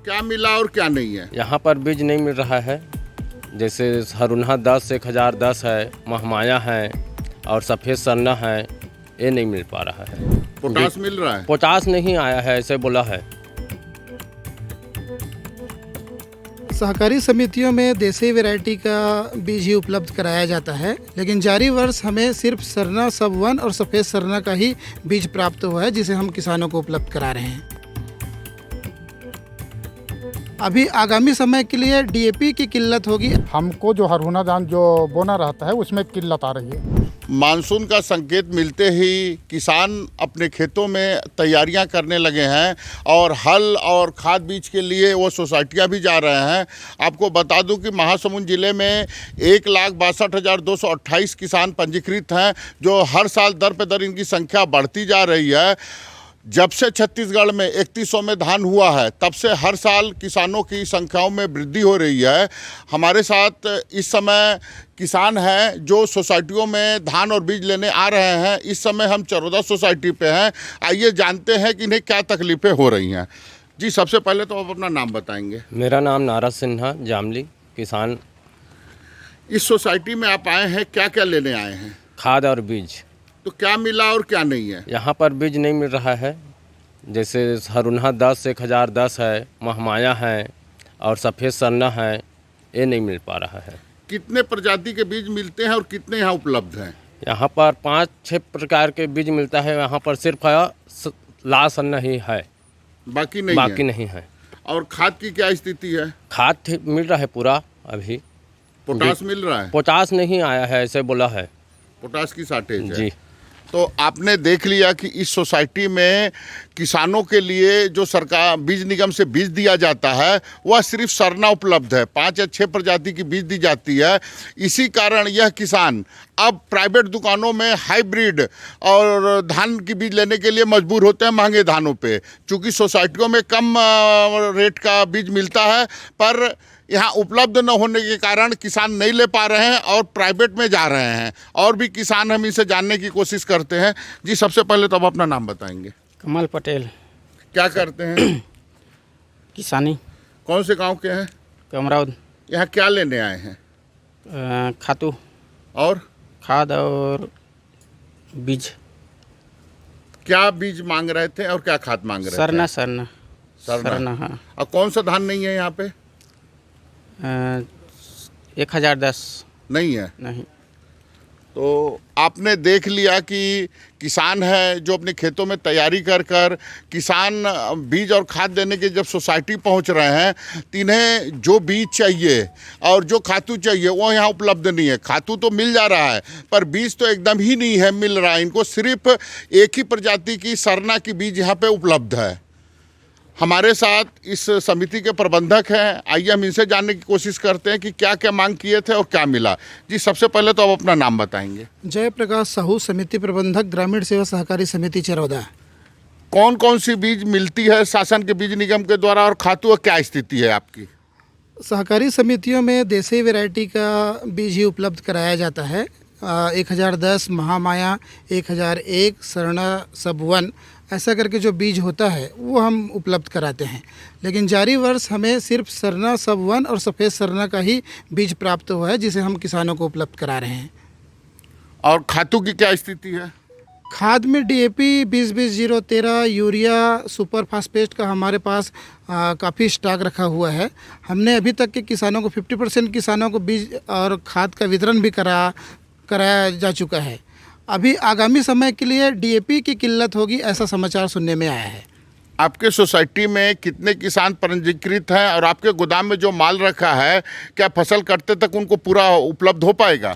क्या मिला और क्या नहीं है? यहाँ पर बीज नहीं मिल रहा है। जैसे हरुणा 10 1010 है, महमाया है और सफ़ेद सरना है, ये नहीं मिल पा रहा है। पोटास मिल रहा है? पोटास नहीं आया है, ऐसे बोला है। सहकारी समितियों में देसी वैरायटी का बीज ही उपलब्ध कराया जाता है, लेकिन जारी वर्ष हमें सिर्फ सरना सब 1 और सफ़ेद सरना का ही बीज प्राप्त हुआ है, जिसे हम किसानों को उपलब्ध करा रहे हैं। अभी आगामी समय के लिए डीएपी की किल्लत होगी। हमको जो हरहुना धान जो बोना रहता है उसमें किल्लत आ रही है। मानसून का संकेत मिलते ही किसान अपने खेतों में तैयारियां करने लगे हैं और हल और खाद बीज के लिए वो सोसाइटियां भी जा रहे हैं। आपको बता दूं कि महासमुंद ज़िले में 1,62,228 किसान पंजीकृत हैं, जो हर साल दर पे दर इनकी संख्या बढ़ती जा रही है। जब से छत्तीसगढ़ में 3100 में धान हुआ है, तब से हर साल किसानों की संख्याओं में वृद्धि हो रही है। हमारे साथ इस समय किसान हैं जो सोसाइटियों में धान और बीज लेने आ रहे हैं। इस समय हम चरोदा सोसाइटी पे हैं। आइए जानते हैं कि इन्हें क्या तकलीफ़ें हो रही हैं। जी, सबसे पहले तो आप अपना नाम बताएंगे। मेरा नाम नारद सिन्हा, जामली, किसान। इस सोसाइटी में आप आए हैं, क्या क्या लेने आए हैं? खाद और बीज। तो क्या मिला और क्या नहीं है? यहाँ पर बीज नहीं मिल रहा है। जैसे हरुणा 10 1010 है, महमाया है और सफ़ेद सरना है, ये नहीं मिल पा रहा है। कितने प्रजाति के बीज मिलते हैं और कितने यहाँ उपलब्ध हैं? यहाँ पर 5-6 प्रकार के बीज मिलता है। यहाँ पर सिर्फ लाल सरना ही है, बाकी नहीं बाकी है। नहीं है। और खाद की क्या स्थिति है? खाद मिल रहा है पूरा। अभी पोटास मिल रहा है? पोटास नहीं आया है, ऐसे बोला है। पोटास की शॉर्टेज है। जी। तो आपने देख लिया कि इस सोसाइटी में किसानों के लिए जो सरकार बीज निगम से बीज दिया जाता है, वह सिर्फ सरना उपलब्ध है। 5 या 6 प्रजाति की बीज दी जाती है। इसी कारण यह किसान अब प्राइवेट दुकानों में हाइब्रिड और धान की बीज लेने के लिए मजबूर होते हैं महंगे धानों पे। चूँकि सोसाइटियों में कम रेट का बीज मिलता है, पर यहाँ उपलब्ध न होने के कारण किसान नहीं ले पा रहे हैं और प्राइवेट में जा रहे हैं। और भी किसान हम इसे जानने की कोशिश करते हैं। जी, सबसे पहले तो आप अपना नाम बताएंगे। कमल पटेल। क्या करते हैं? किसानी। कौन से गांव के हैं? कमराउद। यहाँ क्या लेने आए हैं? खातू और खाद और बीज। क्या बीज मांग रहे थे और क्या खाद मांग रहे सरना थे? सरना सरना। हाँ। और कौन सा धान नहीं है यहाँ पे? 1010 नहीं है। नहीं। तो आपने देख लिया कि किसान है जो अपने खेतों में तैयारी कर कर किसान बीज और खाद देने के जब सोसाइटी पहुंच रहे हैं, तो इन्हें जो बीज चाहिए और जो खातू चाहिए वो यहाँ उपलब्ध नहीं है। खातू तो मिल जा रहा है, पर बीज तो एकदम ही नहीं है मिल रहा है। इनको सिर्फ एक ही प्रजाति की सरना की बीज यहाँ पे उपलब्ध है। हमारे साथ इस समिति के प्रबंधक हैं। आइए हम इनसे जानने की कोशिश करते हैं कि क्या क्या मांग किए थे और क्या मिला। जी, सबसे पहले तो आप अपना नाम बताएंगे। जयप्रकाश साहू, समिति प्रबंधक, ग्रामीण सेवा सहकारी समिति चरौदा। कौन कौन सी बीज मिलती है शासन के बीज निगम के द्वारा और खातू क्या स्थिति है आपकी? सहकारी समितियों में देसी वैरायटी का बीज ही उपलब्ध कराया जाता है। 1010, महामाया, 1001, सरना सब 1 ऐसा करके जो बीज होता है वो हम उपलब्ध कराते हैं। लेकिन जारी वर्ष हमें सिर्फ सरना सब 1 और सफ़ेद सरना का ही बीज प्राप्त हुआ है, जिसे हम किसानों को उपलब्ध करा रहे हैं। और खातू की क्या स्थिति है? खाद में डीएपी 20-20-0-13, यूरिया, सुपर फास्फेट का हमारे पास काफ़ी स्टॉक रखा हुआ है। हमने अभी तक के किसानों को 50% किसानों को बीज और खाद का वितरण भी कराया जा चुका है। अभी आगामी समय के लिए डीएपी की किल्लत होगी, ऐसा समाचार सुनने में आया है। आपके सोसाइटी में कितने किसान पंजीकृत हैं और आपके गोदाम में जो माल रखा है, क्या फसल कटते तक उनको पूरा उपलब्ध हो पाएगा?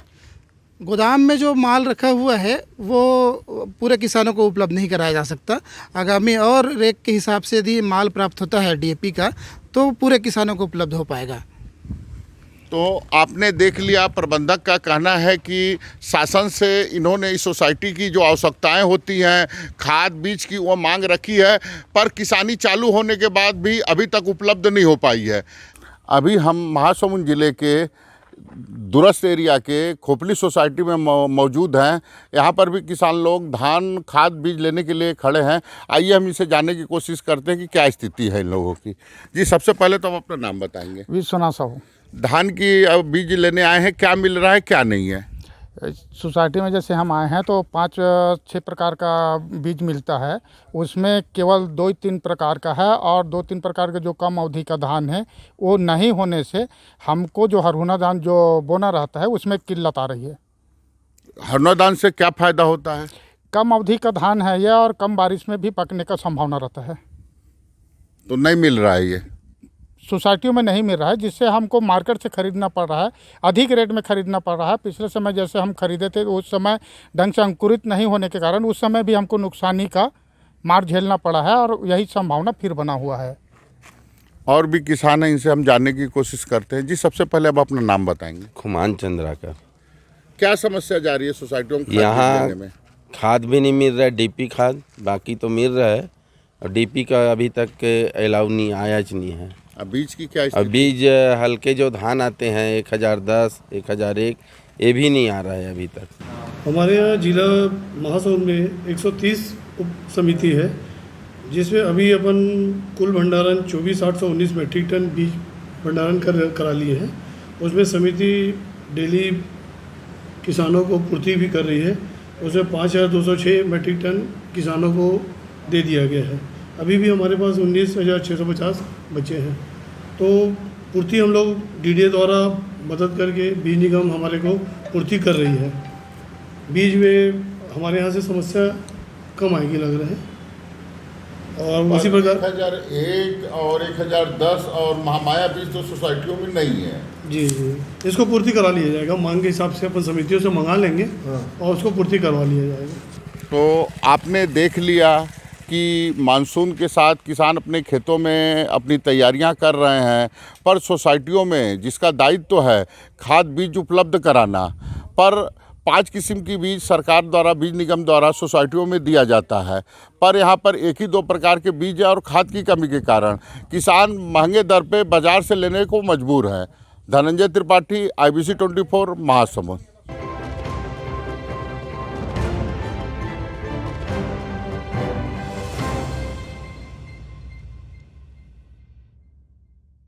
गोदाम में जो माल रखा हुआ है वो पूरे किसानों को उपलब्ध नहीं कराया जा सकता। आगामी और रेक के हिसाब से यदि माल प्राप्त होता है डीएपी का, तो पूरे किसानों को उपलब्ध हो पाएगा। तो आपने देख लिया, प्रबंधक का कहना है कि शासन से इन्होंने इस सोसाइटी की जो आवश्यकताएं होती हैं खाद बीज की वो मांग रखी है, पर किसानी चालू होने के बाद भी अभी तक उपलब्ध नहीं हो पाई है। अभी हम महासमुंद ज़िले के दूरस्थ एरिया के खोपली सोसाइटी में मौजूद हैं। यहाँ पर भी किसान लोग धान खाद बीज लेने के लिए खड़े हैं। आइए हम इसे जानने की कोशिश करते हैं कि क्या स्थिति है इन लोगों की। जी, सबसे पहले तो आप अपना नाम बताएंगे। विश्वनाथ साहू। धान की अब बीज लेने आए हैं, क्या मिल रहा है क्या नहीं है? सोसाइटी में जैसे हम आए हैं तो 5-6 प्रकार का बीज मिलता है। उसमें केवल 2-3 प्रकार का है और 2-3 प्रकार के जो कम अवधि का धान है वो नहीं होने से हमको जो हरहुना धान जो बोना रहता है उसमें किल्लत आ रही है। हरहुना धान से क्या फ़ायदा होता है? कम अवधि का धान है यह और कम बारिश में भी पकने का संभावना रहता है। तो नहीं मिल रहा है ये सोसाइटियों में नहीं मिल रहा है, जिससे हमको मार्केट से ख़रीदना पड़ रहा है, अधिक रेट में ख़रीदना पड़ रहा है। पिछले समय जैसे हम खरीदे थे उस समय ढंग से अंकुरित नहीं होने के कारण उस समय भी हमको नुकसानी का मार झेलना पड़ा है और यही संभावना फिर बना हुआ है। और भी किसान हैं, इनसे हम जानने की कोशिश करते हैं। जी, सबसे पहले अब अपना नाम बताएंगे। खुमान चंद्राकर। क्या समस्या जा रही है सोसाइटियों में खाद यहाँ बीज लेने में? खाद भी नहीं मिल रहा है, डीपी खाद बाकी तो मिल रहा है और डीपी का अभी तक अलाउ नहीं आया नहीं है। अब बीज की क्या और स्थिति? बीज हल्के जो धान आते हैं 1010, 1001 ये भी नहीं आ रहा है अभी तक। हमारे यहाँ जिला महासमुंद में 130 उप समिति है, जिसमें अभी अपन कुल भंडारण 24,819 मेट्रिक टन बीज भंडारण करा लिए हैं। उसमें समिति डेली किसानों को पूर्ति भी कर रही है। उसमें 5,206 मेट्रिक टन किसानों को दे दिया गया है। अभी भी हमारे पास 19,650 बचे हैं। तो पूर्ति हम लोग डीडीए द्वारा मदद करके बीज निगम हमारे को पूर्ति कर रही है। बीज में हमारे यहाँ से समस्या कम आएगी लग रहा है। और उसी प्रकार 1001 और 1010 और महामाया बीज तो सोसाइटियों में नहीं है। जी, इसको पूर्ति करा लिया जाएगा। मांग के हिसाब से अपन समितियों से मंगा लेंगे और उसको पूर्ति करवा लिया जाएगा। तो आपने देख लिया कि मानसून के साथ किसान अपने खेतों में अपनी तैयारियां कर रहे हैं, पर सोसाइटियों में जिसका दायित्व है खाद बीज उपलब्ध कराना, पर 5 किस्म की बीज सरकार द्वारा बीज निगम द्वारा सोसाइटियों में दिया जाता है, पर यहाँ पर एक ही 2 प्रकार के बीज है और खाद की कमी के कारण किसान महंगे दर पे बाज़ार से लेने को मजबूर है। धनंजय त्रिपाठी, IBC 24, महासमुंद।